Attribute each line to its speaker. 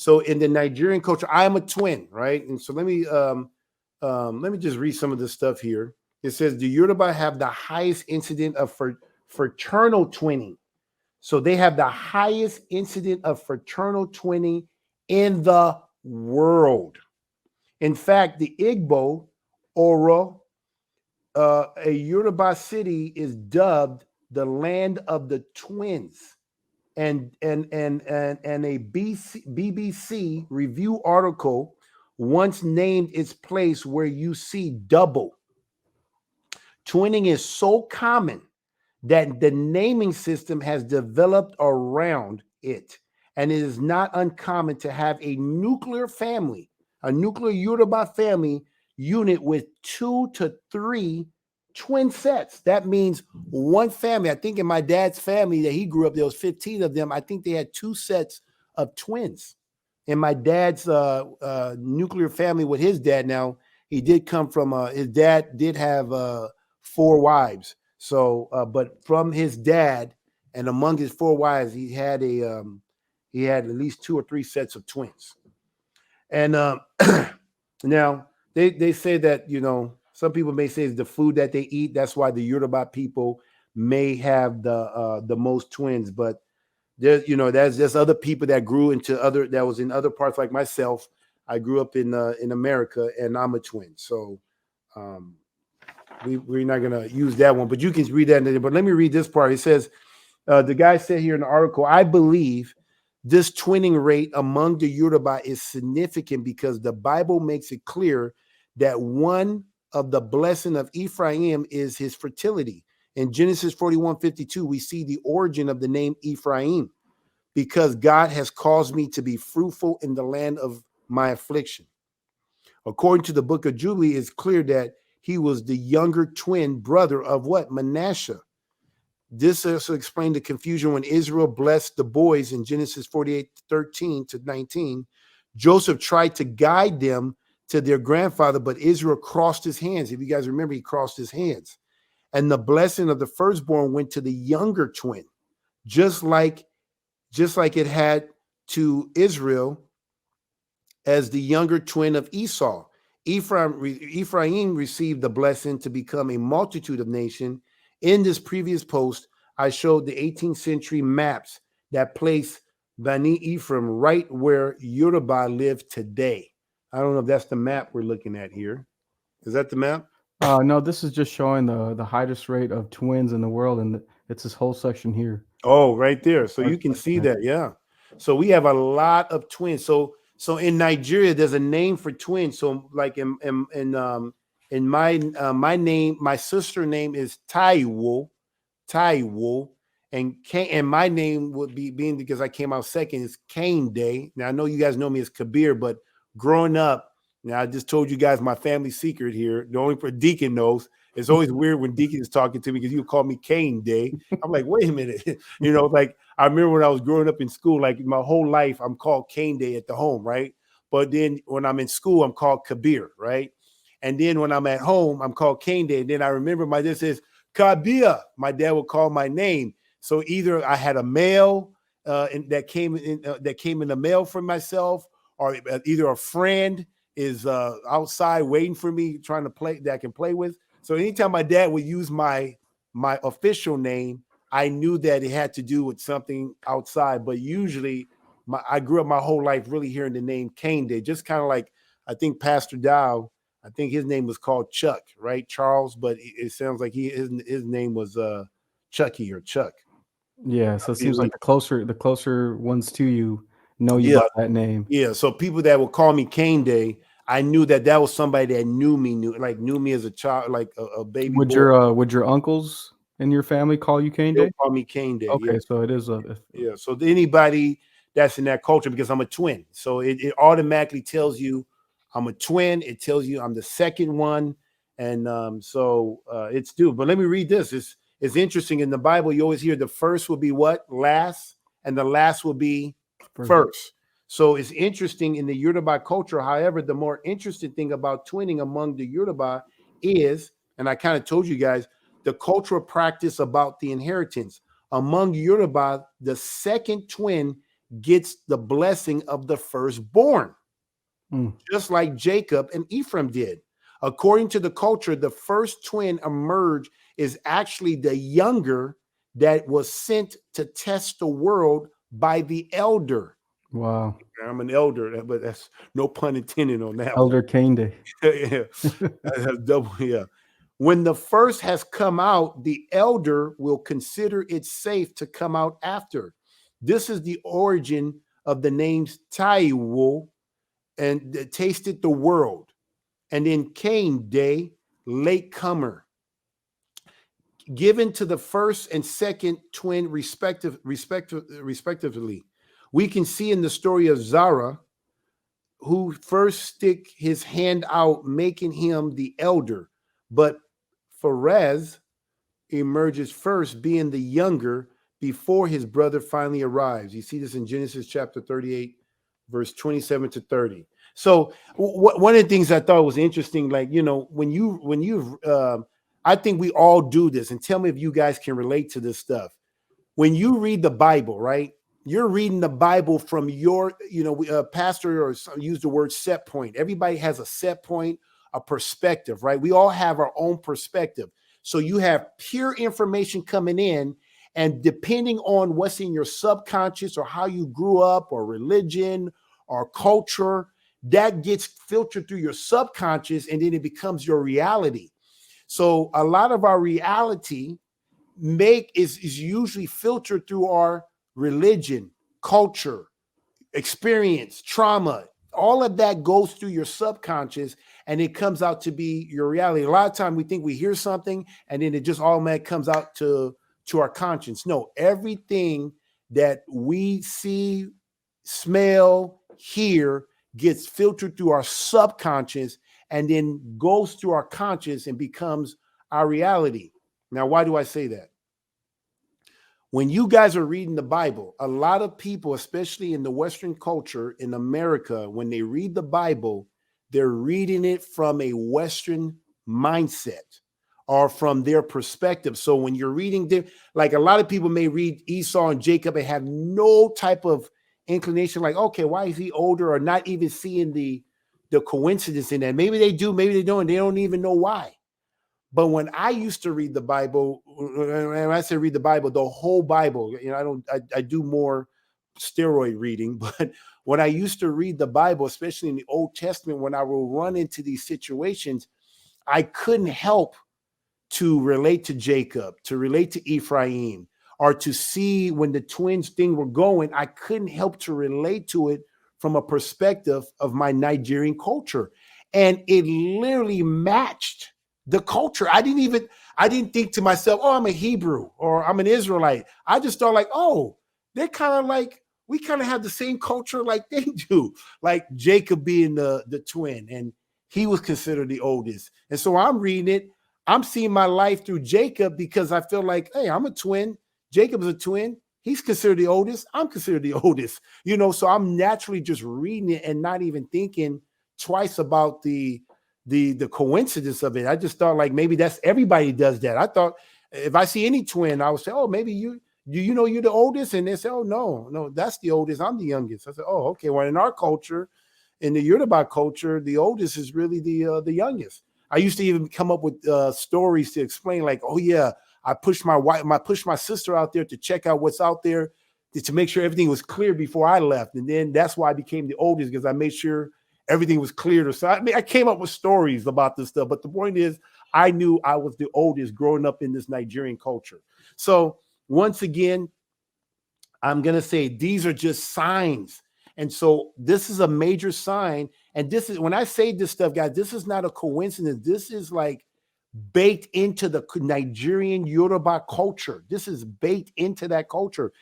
Speaker 1: So in the Nigerian culture, I am a twin, right? And so let me just read some of this stuff here. It says the Yoruba have the highest incident of fraternal twinning. So they have the highest incident of fraternal twinning in the world. In fact, the Igbo, Oro, a Yoruba city, is dubbed the land of the twins. And a BBC review article once named its place where you see double. Twinning is so common that the naming system has developed around it. And it is not uncommon to have a nuclear family, a nuclear Yoruba family unit with 2 to 3 twin sets. That means one family. I think in my dad's family that he grew up, there was 15 of them. I think they had 2 sets of twins. In my dad's nuclear family with his dad, now he did come from his dad did have 4 wives. So, but from his dad and among his 4 wives, he had at least 2 or 3 sets of twins. And now they say that, some people may say it's the food that they eat. That's why the Yoruba people may have the most twins. But there's other people that grew that was in other parts, like myself. I grew up in America, and I'm a twin. So we're not going to use that one, but you can read that. But let me read this part. It says, the guy said here in the article, I believe this twinning rate among the Yoruba is significant because the Bible makes it clear that one of the blessing of Ephraim is his fertility. In Genesis 41:52, we see the origin of the name Ephraim, because God has caused me to be fruitful in the land of my affliction. According to the book of Jubilee, it's clear that he was the younger twin brother of what? Manasseh. This also explained the confusion when Israel blessed the boys in Genesis 48:13-19. Joseph tried to guide them to their grandfather, but Israel crossed his hands. If you guys remember, he crossed his hands. And the blessing of the firstborn went to the younger twin, just like it had to Israel as the younger twin of Esau. Ephraim received the blessing to become a multitude of nations. In this previous post, I showed the 18th century maps that place Bani Ephraim right where Yoruba live today. I don't know if that's the map we're looking at here. Is that the map?
Speaker 2: No, this is just showing the highest rate of twins in the world, and it's this whole section here.
Speaker 1: Oh, right there. So you can see that, yeah. So we have a lot of twins. So in Nigeria, there's a name for twins. So like in my name, my sister name is Taiwo, and my name would be, being because I came out second, is Kane Day. Now I know you guys know me as Kabir, but growing up, now I just told you guys my family secret here. The only for Deacon knows. It's always weird when Deacon is talking to me because you call me Kane Day. I'm like, wait a minute. Like I remember when I was growing up in school, like my whole life, I'm called Kane Day at the home, right? But then when I'm in school, I'm called Kabir, right? And then when I'm at home, I'm called Kane Day. And then I remember my dad says, Kabir. My dad would call my name. So either I had a mail that came in the mail for myself, or either a friend is outside waiting for me, trying to play that I can play with. So anytime my dad would use my official name, I knew that it had to do with something outside. But usually, I grew up my whole life really hearing the name Kane Day, just kind of like I think Pastor Dow. I think his name was called Chuck, right, Charles? But it sounds like his name was Chucky or Chuck.
Speaker 2: Yeah, so it seems like the closer ones to you know you
Speaker 1: Yeah,
Speaker 2: by that name.
Speaker 1: yeah. So people that would call me Kane Day, I knew that was somebody that knew me as a child, like a baby boy.
Speaker 2: Would your uncles in your family call you Kane
Speaker 1: They'll
Speaker 2: Day?
Speaker 1: call me Kane Day. Yeah,
Speaker 2: Okay, so it is
Speaker 1: yeah. So anybody that's in that culture, because I'm a twin, so it automatically tells you I'm a twin. It tells you I'm the second one, and so it's due. But let me read this. It's interesting. In the Bible, you always hear the first will be what? Last, and the last will be first. So it's interesting in the Yoruba culture. However, the more interesting thing about twinning among the Yoruba is, and I kind of told you guys, the cultural practice about the inheritance. Among Yoruba, the second twin gets the blessing of the firstborn,
Speaker 2: Mm.
Speaker 1: just like Jacob and Ephraim did. According to the culture, the first twin emerge is actually the younger that was sent to test the world by the elder.
Speaker 2: Wow.
Speaker 1: I'm an elder, but that's no pun intended on that one.
Speaker 2: Elder Cane Day.
Speaker 1: Yeah, that's double. Yeah. When the first has come out, the elder will consider it safe to come out after. This is the origin of the names Taiwo and tasted the world. And then Cain Day, late comer, given to the first and second twin respectively. We can see in the story of Zara, who first stick his hand out, making him the elder, but Pharez emerges first, being the younger, before his brother finally arrives. You see this in Genesis chapter 38, verse 27 to 30. So one of the things I thought was interesting, like, you know, I think we all do this, and tell me if you guys can relate to this stuff. When you read the Bible, right? You're reading the Bible from your, pastor or use the word set point. Everybody has a set point, a perspective, right? We all have our own perspective. So you have pure information coming in, and depending on what's in your subconscious or how you grew up or religion or culture, that gets filtered through your subconscious, and then it becomes your reality. So a lot of our reality is usually filtered through our religion, culture, experience, trauma. All of that goes through your subconscious, and it comes out to be your reality. A lot of time we think we hear something and then it just automatically comes out to our conscience. No, everything that we see, smell, hear gets filtered through our subconscious and then goes through our conscious and becomes our reality. Now, why do I say that? When you guys are reading the Bible, a lot of people, especially in the Western culture in America, when they read the Bible, they're reading it from a Western mindset or from their perspective. So when you're reading, like a lot of people may read Esau and Jacob and have no type of inclination, like, okay, why is he older, or not even seeing the coincidence in that. Maybe they do, maybe they don't, and they don't even know why. But when I used to read the Bible, when I say read the Bible, the whole Bible, I do more steroid reading, but when I used to read the Bible, especially in the Old Testament, when I will run into these situations, I couldn't help to relate to Jacob, to relate to Ephraim, or to see when the twins thing were going, I couldn't help to relate to it from a perspective of my Nigerian culture. And it literally matched the culture. I didn't think to myself, oh, I'm a Hebrew or I'm an Israelite. I just thought like, oh, they're kind of like, we kind of have the same culture like they do, like Jacob being the twin, and he was considered the oldest. And so I'm reading it. I'm seeing my life through Jacob because I feel like, hey, I'm a twin. Jacob's a twin. He's considered the oldest. I'm considered the oldest, so I'm naturally just reading it and not even thinking twice about the coincidence of it. I just thought like maybe that's everybody does that. I thought if I see any twin, I would say, oh, maybe you're the oldest, and they say, oh, no, that's the oldest. I'm the youngest. I said, oh, okay. Well, in our culture, in the Yoruba culture, the oldest is really the youngest. I used to even come up with stories to explain, like, oh yeah, I pushed my sister out there to check out what's out there to make sure everything was clear before I left, and then that's why I became the oldest, because I made sure everything was cleared. So I came up with stories about this stuff, but the point is, I knew I was the oldest growing up in this Nigerian culture. So once again, I'm gonna say these are just signs. And so this is a major sign. And this is, when I say this stuff, guys, this is not a coincidence. This is like baked into the Nigerian Yoruba culture. This is baked into that culture.